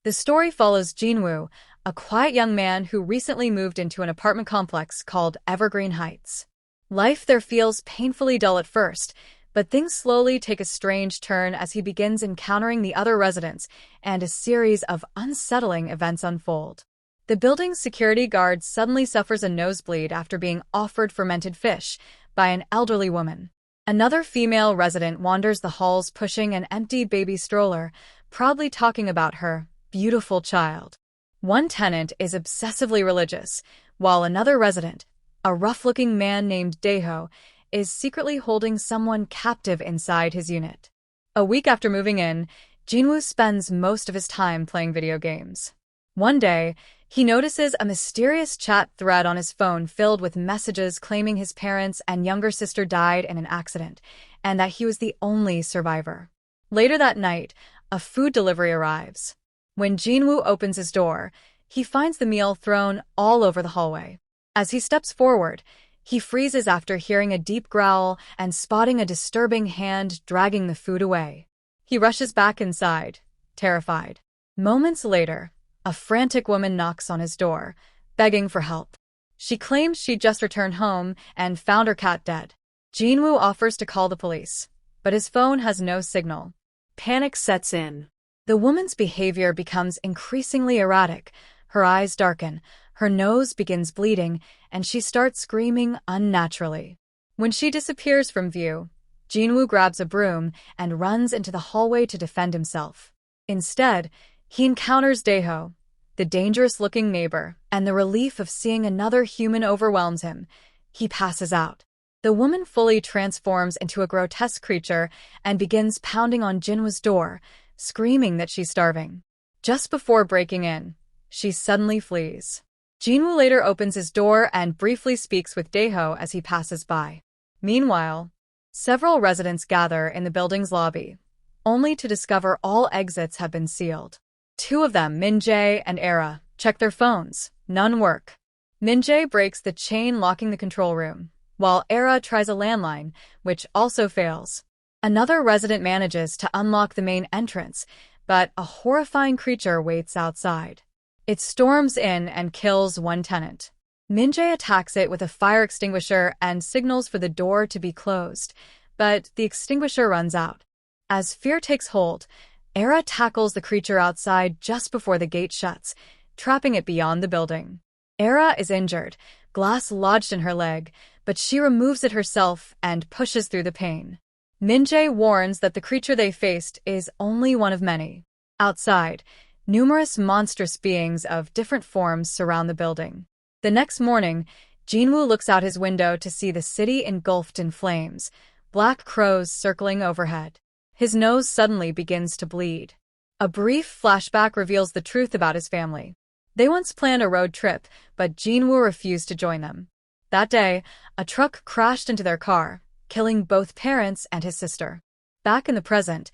The story follows Jinwoo, a quiet young man who recently moved into an apartment complex called Evergreen Heights. Life there feels painfully dull at first, but things slowly take a strange turn as he begins encountering the other residents, and a series of unsettling events unfold. The building's security guard suddenly suffers a nosebleed after being offered fermented fish by an elderly woman. Another female resident wanders the halls pushing an empty baby stroller, proudly talking about her beautiful child. One tenant is obsessively religious, while another resident, a rough-looking man named Daeho, is secretly holding someone captive inside his unit. A week after moving in, Jinwoo spends most of his time playing video games. One day, he notices a mysterious chat thread on his phone filled with messages claiming his parents and younger sister died in an accident, and that he was the only survivor. Later that night, a food delivery arrives. When Jinwoo opens his door, he finds the meal thrown all over the hallway. As he steps forward, he freezes after hearing a deep growl and spotting a disturbing hand dragging the food away. He rushes back inside, terrified. Moments later, a frantic woman knocks on his door, begging for help. She claims she just returned home and found her cat dead. Jinwoo offers to call the police, but his phone has no signal. Panic sets in. The woman's behavior becomes increasingly erratic. Her eyes darken, her nose begins bleeding, and she starts screaming unnaturally. When she disappears from view, Jinwoo grabs a broom and runs into the hallway to defend himself. Instead, he encounters Daeho, the dangerous-looking neighbor, and the relief of seeing another human overwhelms him. He passes out. The woman fully transforms into a grotesque creature and begins pounding on Jinwoo's door, screaming that she's starving. Just before breaking in, she suddenly flees. Jinwoo later opens his door and briefly speaks with Daeho as he passes by. Meanwhile, several residents gather in the building's lobby, only to discover all exits have been sealed. Two of them, Min-jae and Era, check their phones. None work. Min-jae breaks the chain locking the control room, while Era tries a landline, which also fails. Another resident manages to unlock the main entrance, but a horrifying creature waits outside. It storms in and kills one tenant. Min-jae attacks it with a fire extinguisher and signals for the door to be closed, but the extinguisher runs out. As fear takes hold, Era tackles the creature outside just before the gate shuts, trapping it beyond the building. Era is injured, glass lodged in her leg, but she removes it herself and pushes through the pain. Min-jae warns that the creature they faced is only one of many. Outside, numerous monstrous beings of different forms surround the building. The next morning, Jinwoo looks out his window to see the city engulfed in flames, black crows circling overhead. His nose suddenly begins to bleed. A brief flashback reveals the truth about his family. They once planned a road trip, but Jinwoo refused to join them. That day, a truck crashed into their car, killing both parents and his sister. Back in the present,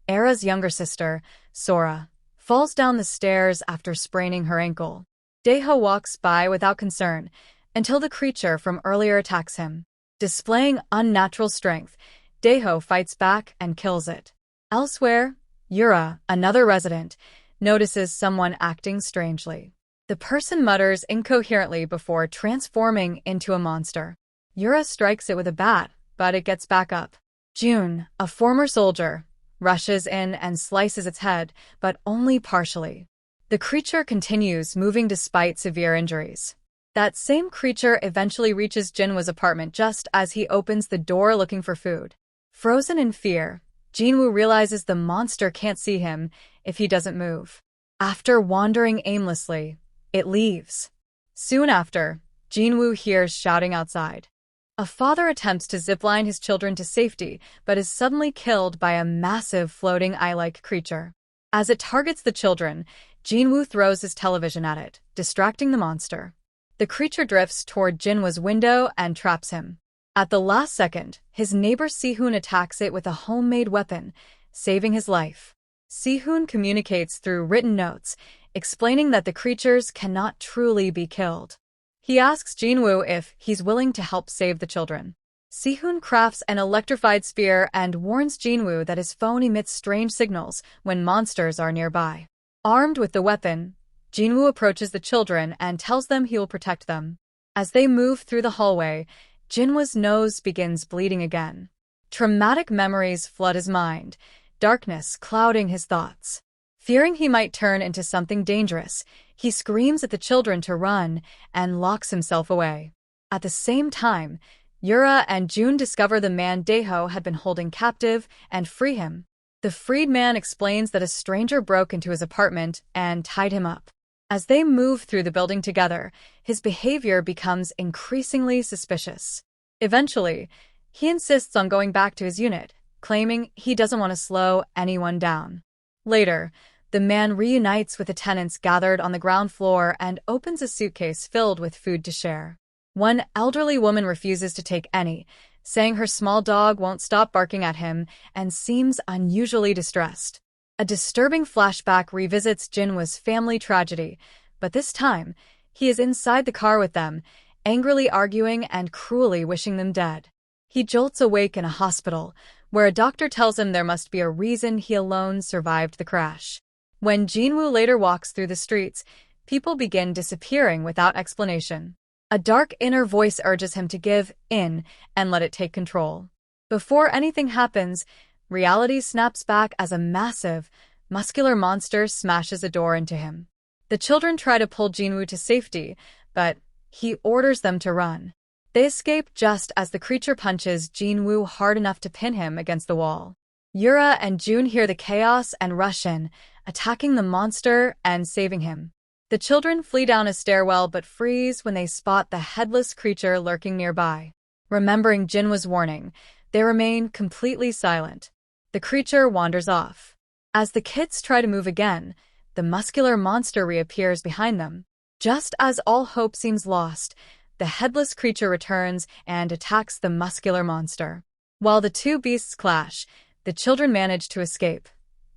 Era's younger sister, Sora, falls down the stairs after spraining her ankle. Daeho walks by without concern, until the creature from earlier attacks him. Displaying unnatural strength, Daeho fights back and kills it. Elsewhere, Yura, another resident, notices someone acting strangely. The person mutters incoherently before transforming into a monster. Yura strikes it with a bat, but it gets back up. June, a former soldier, rushes in and slices its head, but only partially. The creature continues moving despite severe injuries. That same creature eventually reaches Jinwoo's apartment just as he opens the door looking for food. Frozen in fear, Jinwoo realizes the monster can't see him if he doesn't move. After wandering aimlessly, it leaves. Soon after, Jinwoo hears shouting outside. A father attempts to zipline his children to safety, but is suddenly killed by a massive floating eye-like creature. As it targets the children, Jinwoo throws his television at it, distracting the monster. The creature drifts toward Jinwoo's window and traps him. At the last second, his neighbor Sihoon attacks it with a homemade weapon, saving his life. Sihoon communicates through written notes, explaining that the creatures cannot truly be killed. He asks Jinwoo if he's willing to help save the children. Sihoon crafts an electrified spear and warns Jinwoo that his phone emits strange signals when monsters are nearby. Armed with the weapon, Jinwoo approaches the children and tells them he will protect them. As they move through the hallway, Jinwoo's nose begins bleeding again. Traumatic memories flood his mind, darkness clouding his thoughts. Fearing he might turn into something dangerous, he screams at the children to run and locks himself away. At the same time, Yura and June discover the man Daeho had been holding captive and free him. The freed man explains that a stranger broke into his apartment and tied him up. As they move through the building together, his behavior becomes increasingly suspicious. Eventually, he insists on going back to his unit, claiming he doesn't want to slow anyone down. Later, the man reunites with the tenants gathered on the ground floor and opens a suitcase filled with food to share. One elderly woman refuses to take any, saying her small dog won't stop barking at him and seems unusually distressed. A disturbing flashback revisits Jinwoo's family tragedy, but this time, he is inside the car with them, angrily arguing and cruelly wishing them dead. He jolts awake in a hospital, where a doctor tells him there must be a reason he alone survived the crash. When Jinwoo later walks through the streets, people begin disappearing without explanation. A dark inner voice urges him to give in and let it take control. Before anything happens, reality snaps back as a massive, muscular monster smashes a door into him. The children try to pull Jinwoo to safety, but he orders them to run. They escape just as the creature punches Jinwoo hard enough to pin him against the wall. Yura and June hear the chaos and rush in, attacking the monster and saving him. The children flee down a stairwell but freeze when they spot the headless creature lurking nearby. Remembering Jinwoo's warning, they remain completely silent. The creature wanders off. As the kids try to move again, the muscular monster reappears behind them. Just as all hope seems lost, the headless creature returns and attacks the muscular monster. While the two beasts clash, the children manage to escape,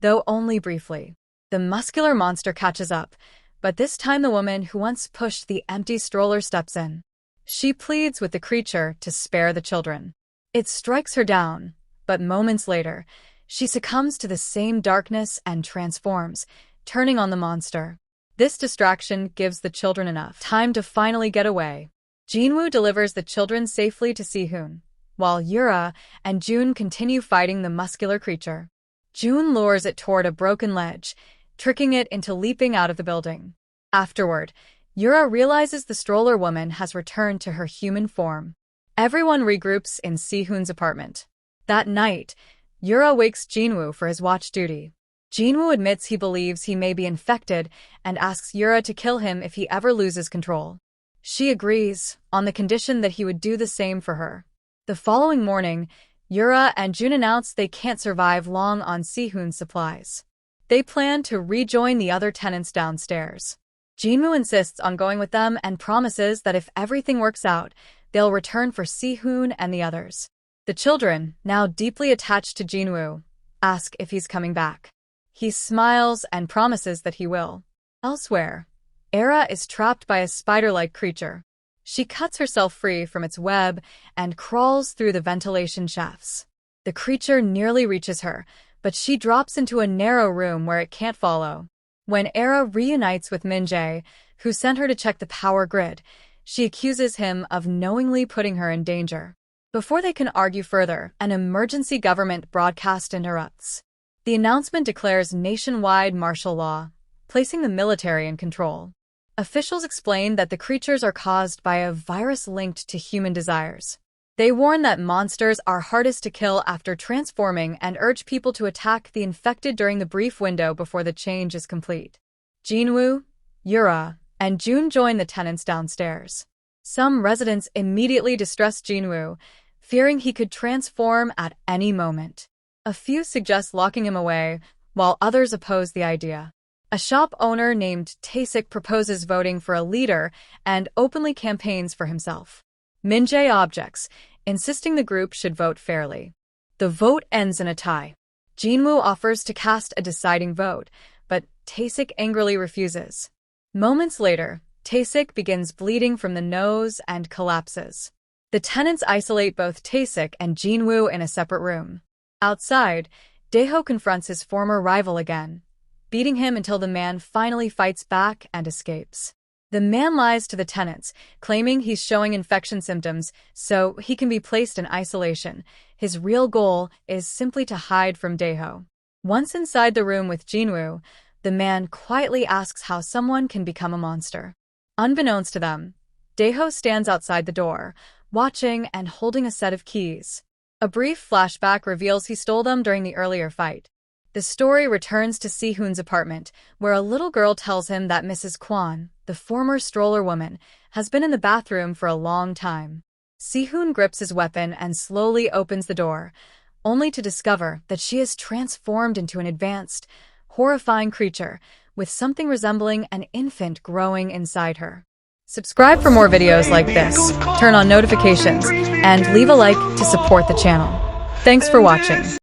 though only briefly. The muscular monster catches up, but this time the woman who once pushed the empty stroller steps in. She pleads with the creature to spare the children. It strikes her down, but moments later, she succumbs to the same darkness and transforms, turning on the monster. This distraction gives the children enough time to finally get away. Jinwoo delivers the children safely to Sihoon, while Yura and June continue fighting the muscular creature. June lures it toward a broken ledge, tricking it into leaping out of the building. Afterward, Yura realizes the stroller woman has returned to her human form. Everyone regroups in Sihoon's apartment. That night, Yura wakes Jinwoo for his watch duty. Jinwoo admits he believes he may be infected and asks Yura to kill him if he ever loses control. She agrees, on the condition that he would do the same for her. The following morning, Yura and June announce they can't survive long on Sihoon's supplies. They plan to rejoin the other tenants downstairs. Jinwoo insists on going with them and promises that if everything works out, they'll return for Sihoon and the others. The children, now deeply attached to Jinwoo, ask if he's coming back. He smiles and promises that he will. Elsewhere, Era is trapped by a spider-like creature. She cuts herself free from its web and crawls through the ventilation shafts. The creature nearly reaches her, but she drops into a narrow room where it can't follow. When Era reunites with Min-jae, who sent her to check the power grid, she accuses him of knowingly putting her in danger. Before they can argue further, an emergency government broadcast interrupts. The announcement declares nationwide martial law, placing the military in control. Officials explain that the creatures are caused by a virus linked to human desires. They warn that monsters are hardest to kill after transforming and urge people to attack the infected during the brief window before the change is complete. Jinwoo, Yura, and June join the tenants downstairs. Some residents immediately distrust Jinwoo, fearing he could transform at any moment. A few suggest locking him away, while others oppose the idea. A shop owner named Taesik proposes voting for a leader and openly campaigns for himself. Min-jae objects, insisting the group should vote fairly. The vote ends in a tie. Jinwoo offers to cast a deciding vote, but Taesik angrily refuses. Moments later, Taesik begins bleeding from the nose and collapses. The tenants isolate both Taesik and Jinwoo in a separate room. Outside, Daeho confronts his former rival again. beating him until the man finally fights back and escapes. The man lies to the tenants, claiming he's showing infection symptoms so he can be placed in isolation. His real goal is simply to hide from Daeho. Once inside the room with Jinwoo, the man quietly asks how someone can become a monster. Unbeknownst to them, Daeho stands outside the door, watching and holding a set of keys. A brief flashback reveals he stole them during the earlier fight. The story returns to Si-hoon's apartment, where a little girl tells him that Mrs. Kwon, the former stroller woman, has been in the bathroom for a long time. Si-hoon grips his weapon and slowly opens the door, only to discover that she is transformed into an advanced, horrifying creature with something resembling an infant growing inside her. Subscribe for more videos like this, turn on notifications, and leave a like to support the channel. Thanks for watching.